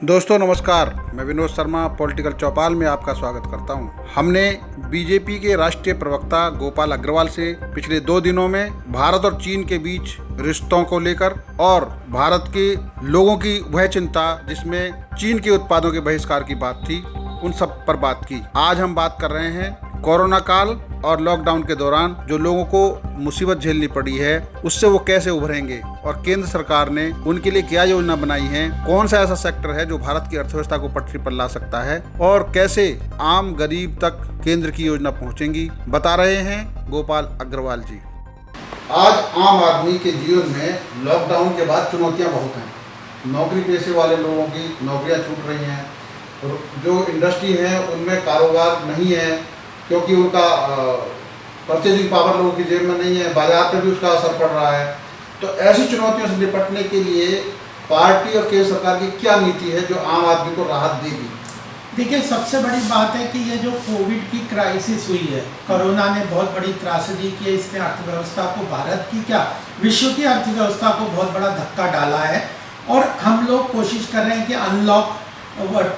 दोस्तों नमस्कार, मैं विनोद शर्मा पॉलिटिकल चौपाल में आपका स्वागत करता हूं। हमने बीजेपी के राष्ट्रीय प्रवक्ता गोपाल अग्रवाल से पिछले 2 दिनों में भारत और चीन के बीच रिश्तों को लेकर और भारत के लोगों की वह चिंता जिसमें चीन के उत्पादों के बहिष्कार की बात थी, उन सब पर बात की। आज हम बात कर रहे हैं कोरोना काल और लॉकडाउन के दौरान जो लोगों को मुसीबत झेलनी पड़ी है उससे वो कैसे उभरेंगे और केंद्र सरकार ने उनके लिए क्या योजना बनाई है, कौन सा ऐसा सेक्टर है जो भारत की अर्थव्यवस्था को पटरी पर ला सकता है और कैसे आम गरीब तक केंद्र की योजना पहुंचेंगी, बता रहे हैं गोपाल अग्रवाल जी। आज आम आदमी के जीवन में लॉकडाउन के बाद चुनौतियाँ बहुत हैं। नौकरी पेशे वाले लोगों की नौकरियाँ छूट रही हैं, जो इंडस्ट्री है उनमें कारोबार नहीं है क्योंकि उनका परचेजिंग पावर लोगों की जेब में नहीं है, बाजार पर भी उसका असर पड़ रहा है। तो ऐसी चुनौतियों से निपटने के लिए पार्टी और केंद्र सरकार की क्या नीति है जो आम आदमी को राहत देगी? देखिए, सबसे बड़ी बात है कि ये जो कोविड की क्राइसिस हुई है, कोरोना ने बहुत बड़ी त्रासदी की है। इसने अर्थव्यवस्था को, भारत की क्या विश्व की अर्थव्यवस्था को बहुत बड़ा धक्का डाला है और हम लोग कोशिश कर रहे हैं कि अनलॉक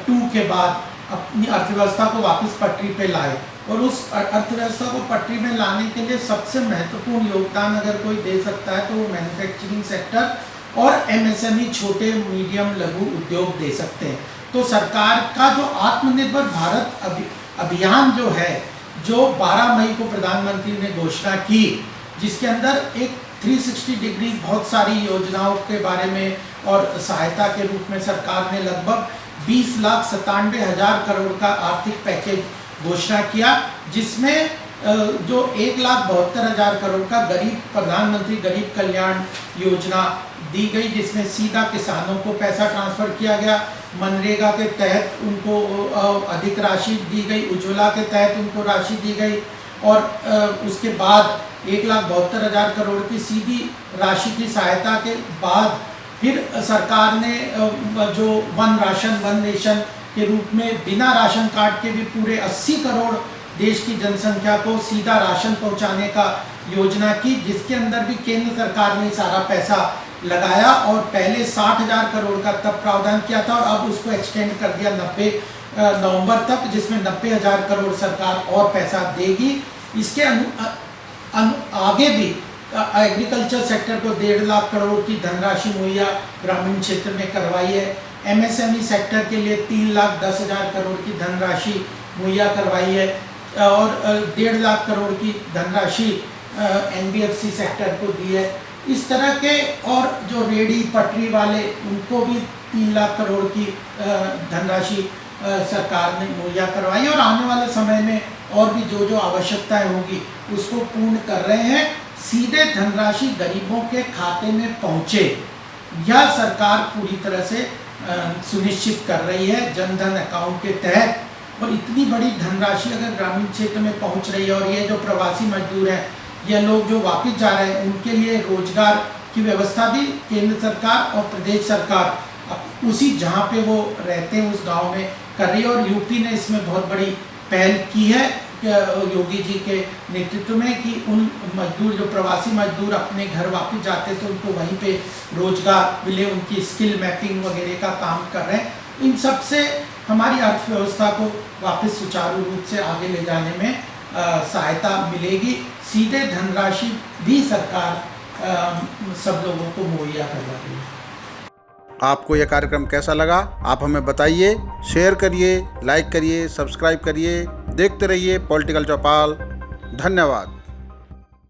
2 के बाद अपनी अर्थव्यवस्था को वापस पटरी पे लाए। और उस अर्थव्यवस्था को पटरी में लाने के लिए सबसे महत्वपूर्ण योगदान अगर कोई दे सकता है तो वो मैन्युफैक्चरिंग सेक्टर और एमएसएमई, छोटे मीडियम लघु उद्योग दे सकते हैं। तो सरकार का जो आत्मनिर्भर भारत अभियान जो है, जो 12 मई को प्रधानमंत्री ने घोषणा की, जिसके अंदर एक 360 डिग्री बहुत सारी योजनाओं के बारे में और सहायता के रूप में सरकार ने लगभग 20,97,000 करोड़ का आर्थिक पैकेज घोषणा किया, जिसमें जो 1,72,000 करोड़ का प्रधानमंत्री गरीब कल्याण योजना दी गई, जिसमें सीधा किसानों को पैसा ट्रांसफ़र किया गया। मनरेगा के तहत उनको अधिक राशि दी गई, उज्ज्वला के तहत उनको राशि दी गई और उसके बाद 1,72,000 करोड़ की सीधी राशि की सहायता के बाद फिर सरकार ने जो वन राशन वन नेशन के रूप में बिना राशन कार्ड के भी पूरे 80 करोड़ देश की जनसंख्या को सीधा राशन पहुंचाने का योजना की, जिसके अंदर भी केंद्र सरकार ने सारा पैसा लगाया और पहले 60,000 करोड़ का तब प्रावधान किया था और अब उसको एक्सटेंड कर दिया 90 नवंबर तक, जिसमें 90,000 करोड़ सरकार और पैसा देगी। इसके आगे भी एग्रीकल्चर सेक्टर को 1.5 लाख करोड़ की धनराशि मुहैया ग्रामीण क्षेत्र में करवाई है। एमएसएमई सेक्टर के लिए 3,10,000 करोड़ की धनराशि मुहैया करवाई है और 1.5 लाख करोड़ की धनराशि एनबीएफसी सेक्टर को दी है। इस तरह के और जो रेडी पटरी वाले उनको भी 3 लाख करोड़ की धनराशि सरकार ने मुहैया करवाई और आने वाले समय में और भी जो जो आवश्यकताएं होगी उसको पूर्ण कर रहे हैं। सीधे धनराशि गरीबों के खाते में पहुँचे, यह सरकार पूरी तरह से सुनिश्चित कर रही है जनधन अकाउंट के तहत। और इतनी बड़ी धनराशि अगर ग्रामीण क्षेत्र में पहुंच रही है और ये जो प्रवासी मजदूर हैं, ये लोग जो वापस जा रहे हैं, उनके लिए रोजगार की व्यवस्था भी केंद्र सरकार और प्रदेश सरकार उसी जहां पे वो रहते हैं उस गांव में कर रही है। और यूपी ने इसमें बहुत बड़ी पहल की है योगी जी के नेतृत्व में कि उन मजदूर, जो प्रवासी मजदूर अपने घर वापस जाते तो उनको वहीं पे रोजगार मिले, उनकी स्किल मैपिंग वगैरह का काम कर रहे हैं। इन सब से हमारी अर्थव्यवस्था को वापस सुचारू रूप से आगे ले जाने में सहायता मिलेगी। सीधे धनराशि भी सरकार सब लोगों को मुहैया करवा रही है। आपको यह कार्यक्रम कैसा लगा आप हमें बताइए, शेयर करिए, लाइक करिए, सब्सक्राइब करिए, देखते रहिए पॉलिटिकल चौपाल। धन्यवाद।